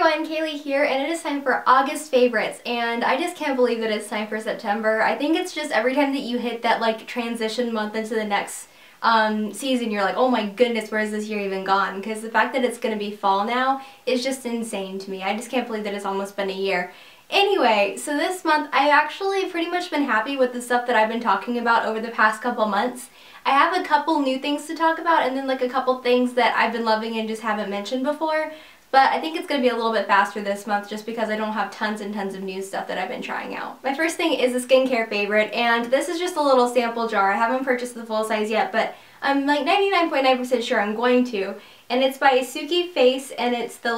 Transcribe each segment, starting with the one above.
everyone, Kaylee here, and it is time for August favorites, and I just can't believe that it's time for September. I think it's just every time that you hit that like transition month into the next season, you're like, oh my goodness, where is this year even gone? Because the fact that it's going to be fall now is just insane to me. I just can't believe that it's almost been a year. Anyway, so this month I've actually pretty much been happy with the stuff that I've been talking about over the past couple months. I have a couple new things to talk about and then like a couple things that I've been loving and just haven't mentioned before. But I think it's going to be a little bit faster this month just because I don't have tons and tons of new stuff that I've been trying out. My first thing is a skincare favorite, and this is just a little sample jar. I haven't purchased the full size yet, but I'm like 99.9% sure I'm going to. And it's by Suki Face, and it's the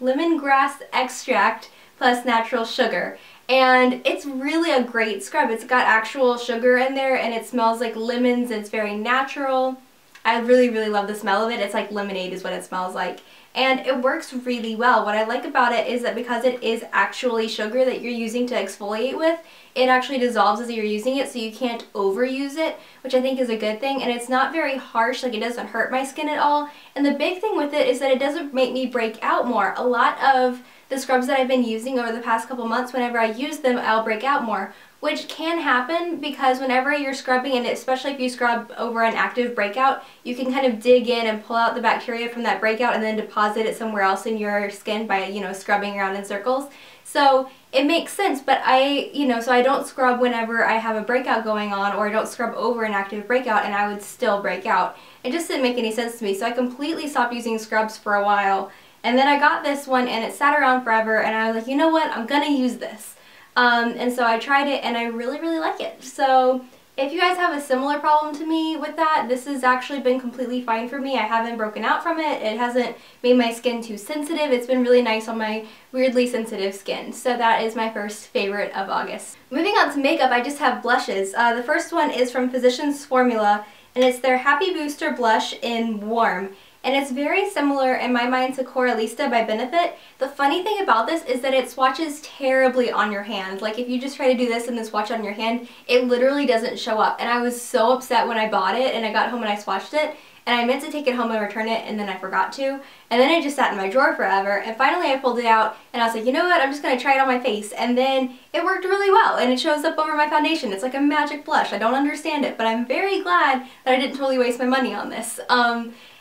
lemongrass extract plus natural sugar. And it's really a great scrub. It's got actual sugar in there, and it smells like lemons. It's very natural. I really, really love the smell of it. It's like lemonade is what it smells like. And it works really well. What I like about it is that because it is actually sugar that you're using to exfoliate with, it actually dissolves as you're using it, so you can't overuse it, which I think is a good thing. And it's not very harsh, like it doesn't hurt my skin at all. And the big thing with it is that it doesn't make me break out more. A lot of the scrubs that I've been using over the past couple months, whenever I use them, I'll break out more, which can happen because whenever you're scrubbing, and especially if you scrub over an active breakout, you can kind of dig in and pull out the bacteria from that breakout and then deposit it somewhere else in your skin by, scrubbing around in circles. So it makes sense, but so I don't scrub whenever I have a breakout going on, or I don't scrub over an active breakout and I would still break out. It just didn't make any sense to me, so I completely stopped using scrubs for a while. And then I got this one and it sat around forever, and I was like, you know what, I'm gonna use this. And so I tried it and I really, really like it. So if you guys have a similar problem to me with that, this has actually been completely fine for me. I haven't broken out from it. It hasn't made my skin too sensitive. It's been really nice on my weirdly sensitive skin. So that is my first favorite of August. Moving on to makeup, I just have blushes. The first one is from Physicians Formula, and it's their Happy Booster Blush in Warm. And it's very similar in my mind to Coralista by Benefit. The funny thing about this is that it swatches terribly on your hand. Like if you just try to do this and then swatch on your hand, it literally doesn't show up. And I was so upset when I bought it and I got home and I swatched it. And I meant to take it home and return it, and then I forgot to. And then it just sat in my drawer forever. And finally I pulled it out and I was like, you know what, I'm just going to try it on my face. And then it worked really well, and it shows up over my foundation. It's like a magic blush. I don't understand it, but I'm very glad that I didn't totally waste my money on this.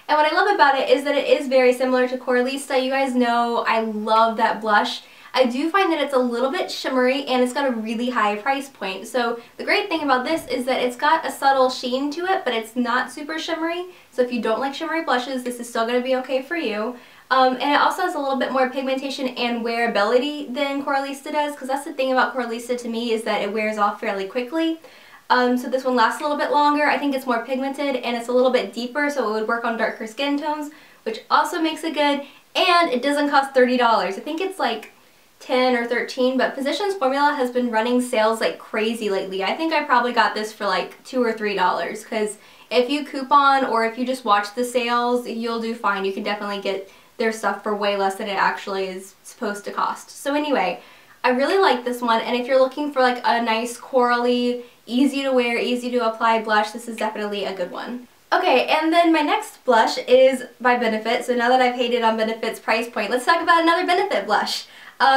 And what I love about it is that it is very similar to Coralista. You guys know I love that blush. I do find that it's a little bit shimmery and it's got a really high price point. So the great thing about this is that it's got a subtle sheen to it, but it's not super shimmery. So if you don't like shimmery blushes, this is still going to be okay for you. And it also has a little bit more pigmentation and wearability than Coralista does, because that's the thing about Coralista to me, is that it wears off fairly quickly. So this one lasts a little bit longer. I think it's more pigmented and it's a little bit deeper, so it would work on darker skin tones, which also makes it good. And it doesn't cost $30. I think it's like 10 or 13, but Physicians Formula has been running sales like crazy lately. I think I probably got this for like $2 or $3, because if you coupon or if you just watch the sales, you'll do fine. You can definitely get their stuff for way less than it actually is supposed to cost. So anyway, I really like this one, and if you're looking for like a nice corally, easy to wear, easy to apply blush, this is definitely a good one. Okay, and then my next blush is by Benefit. So now that I've hated on Benefit's price point, let's talk about another Benefit blush.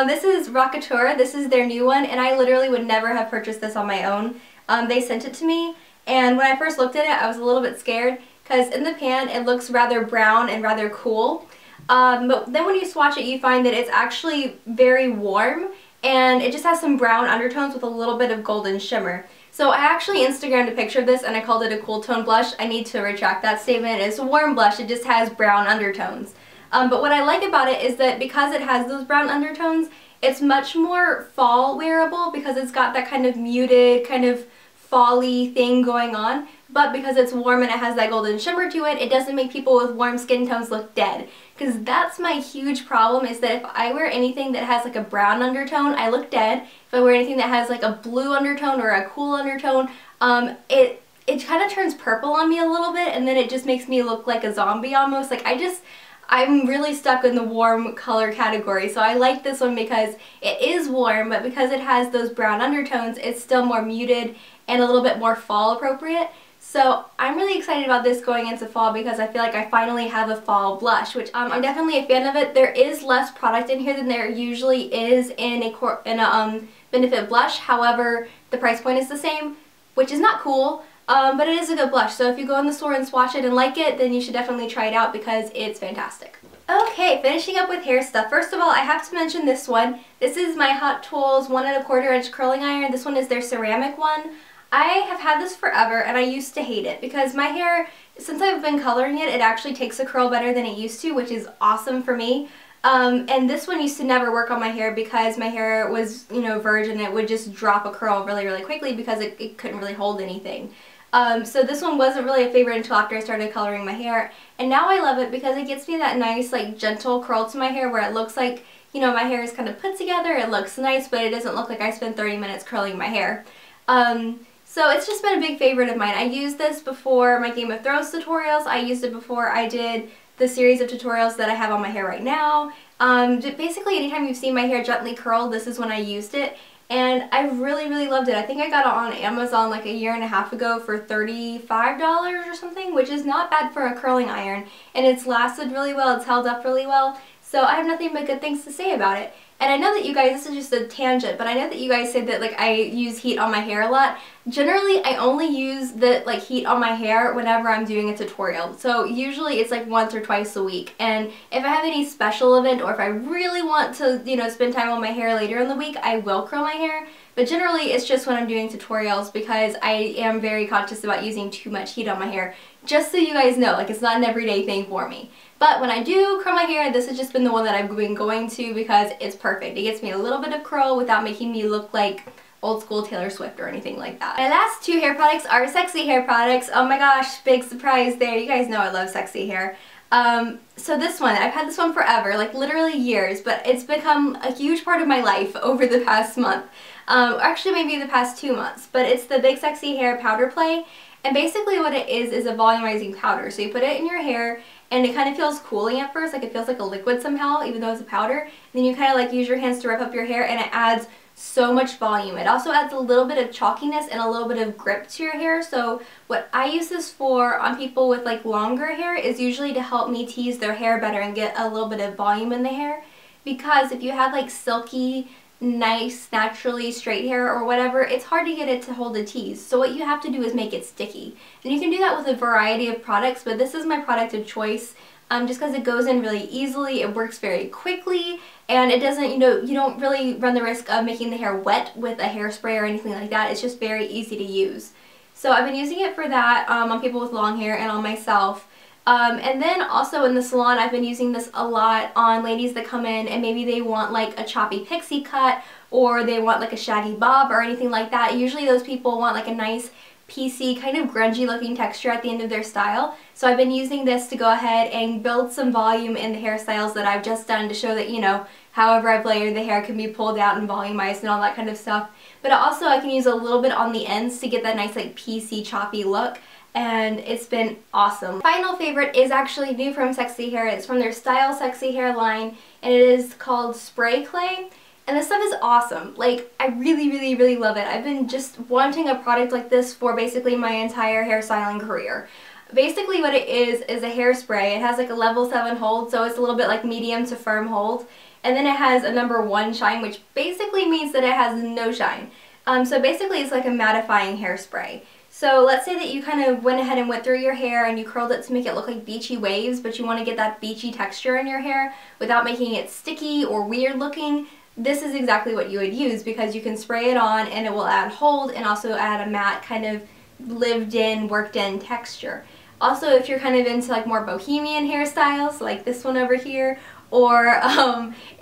This is Rockateur. This is their new one, and I literally would never have purchased this on my own. They sent it to me, and when I first looked at it, I was a little bit scared because in the pan it looks rather brown and rather cool. But then when you swatch it, you find that it's actually very warm, and it just has some brown undertones with a little bit of golden shimmer. So I actually Instagrammed a picture of this and I called it a cool tone blush. I need to retract that statement. It's a warm blush, it just has brown undertones. But what I like about it is that because it has those brown undertones, it's much more fall wearable because it's got that kind of muted, kind of fall-y thing going on. But because it's warm and it has that golden shimmer to it, it doesn't make people with warm skin tones look dead. Because that's my huge problem, is that if I wear anything that has like a brown undertone, I look dead. If I wear anything that has like a blue undertone or a cool undertone, it kind of turns purple on me a little bit, and then it just makes me look like a zombie almost. Like I'm really stuck in the warm color category, so I like this one because it is warm, but because it has those brown undertones, it's still more muted and a little bit more fall appropriate. So I'm really excited about this going into fall because I feel like I finally have a fall blush, which I'm definitely a fan of it. There is less product in here than there usually is in a Benefit blush. However, the price point is the same, which is not cool, but it is a good blush. So if you go in the store and swatch it and like it, then you should definitely try it out because it's fantastic. Okay, finishing up with hair stuff. First of all, I have to mention this one. This is my Hot Tools 1 1/4 inch curling iron. This one is their ceramic one. I have had this forever and I used to hate it because my hair, since I've been coloring it, it actually takes a curl better than it used to, which is awesome for me. And this one used to never work on my hair because my hair was, you know, virgin. It would just drop a curl really, really quickly because it couldn't really hold anything. So this one wasn't really a favorite until after I started coloring my hair. And now I love it because it gives me that nice, like, gentle curl to my hair where it looks like, you know, my hair is kind of put together. It looks nice, but it doesn't look like I spent 30 minutes curling my hair. So it's just been a big favorite of mine. I used this before my Game of Thrones tutorials. I used it before I did the series of tutorials that I have on my hair right now. Basically, anytime you've seen my hair gently curled, this is when I used it. And I really, really loved it. I think I got it on Amazon like a year and a half ago for $35 or something, which is not bad for a curling iron. And it's lasted really well. It's held up really well. So I have nothing but good things to say about it. And I know that you guys, this is just a tangent, but I know that you guys say that like I use heat on my hair a lot. Generally, I only use the like heat on my hair whenever I'm doing a tutorial. So usually it's like once or twice a week. And if I have any special event or if I really want to, you know, spend time on my hair later in the week, I will curl my hair. But generally it's just when I'm doing tutorials because I am very conscious about using too much heat on my hair. Just so you guys know, like it's not an everyday thing for me. But when I do curl my hair, this has just been the one that I've been going to because it's perfect. It gets me a little bit of curl without making me look like old school Taylor Swift or anything like that. My last two hair products are Sexy Hair products. Oh my gosh, big surprise there. You guys know I love Sexy Hair. So this one, I've had this one forever, like literally years, but it's become a huge part of my life over the past month. Actually maybe the past 2 months, but it's the Big Sexy Hair Powder Play. And basically what it is a volumizing powder. So you put it in your hair and it kind of feels cooling at first, like it feels like a liquid somehow, even though it's a powder. And then you kind of like use your hands to rub up your hair and it adds so much volume. It also adds a little bit of chalkiness and a little bit of grip to your hair. So what I use this for on people with like longer hair is usually to help me tease their hair better and get a little bit of volume in the hair. Because if you have like silky, nice, naturally straight hair or whatever, it's hard to get it to hold a tease. So what you have to do is make it sticky. And you can do that with a variety of products, but this is my product of choice just because it goes in really easily, it works very quickly, and it doesn't, you know, you don't really run the risk of making the hair wet with a hairspray or anything like that. It's just very easy to use. So I've been using it for that on people with long hair and on myself. And then also in the salon, I've been using this a lot on ladies that come in and maybe they want like a choppy pixie cut or they want like a shaggy bob or anything like that. Usually those people want like a nice piecey, kind of grungy looking texture at the end of their style. So I've been using this to go ahead and build some volume in the hairstyles that I've just done to show that, you know, however I've layered the hair can be pulled out and volumized and all that kind of stuff. But also I can use a little bit on the ends to get that nice like piecey, choppy look. And it's been awesome. Final favorite is actually new from Sexy Hair. It's from their Style Sexy Hair line, and it is called Spray Clay. And this stuff is awesome. Like, I really, really, really love it. I've been just wanting a product like this for basically my entire hairstyling career. Basically what it is a hairspray. It has like a level 7 hold, so it's a little bit like medium to firm hold. And then it has a number 1 shine, which basically means that it has no shine. So basically it's like a mattifying hairspray. So let's say that you kind of went ahead and went through your hair and you curled it to make it look like beachy waves, but you want to get that beachy texture in your hair without making it sticky or weird looking. This is exactly what you would use because you can spray it on and it will add hold and also add a matte kind of lived in, worked in texture. Also, if you're kind of into like more bohemian hairstyles like this one over here, or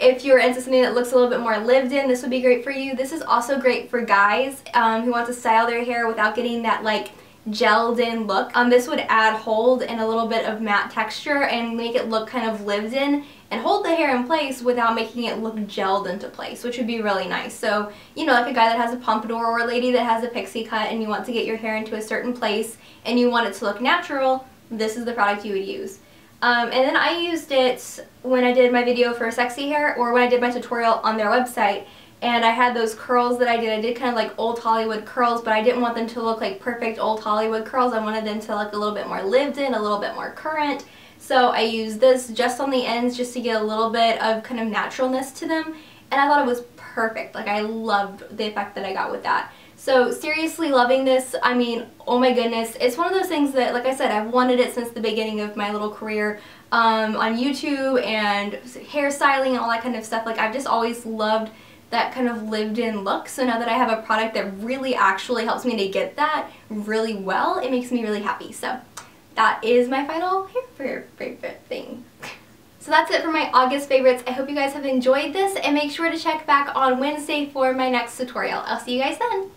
if you're into something that looks a little bit more lived in, this would be great for you. This is also great for guys who want to style their hair without getting that like gelled in look. This would add hold and a little bit of matte texture and make it look kind of lived in and hold the hair in place without making it look gelled into place, which would be really nice. So, you know, like a guy that has a pompadour or a lady that has a pixie cut and you want to get your hair into a certain place and you want it to look natural, this is the product you would use. And then I used it when I did my video for Sexy Hair or when I did my tutorial on their website. and I had those curls that I did kind of like old Hollywood curls, but I didn't want them to look like perfect old Hollywood curls. I wanted them to look a little bit more lived in, a little bit more current. So I used this just on the ends just to get a little bit of kind of naturalness to them, and I thought it was perfect. Like, I loved the effect that I got with that. So seriously loving this. I mean, oh my goodness. It's one of those things that, like I said, I've wanted it since the beginning of my little career on YouTube and hairstyling and all that kind of stuff. Like, I've just always loved that kind of lived-in look. So now that I have a product that really actually helps me to get that really well, it makes me really happy. So that is my final hair favorite thing. So that's it for my August favorites. I hope you guys have enjoyed this, and make sure to check back on Wednesday for my next tutorial. I'll see you guys then.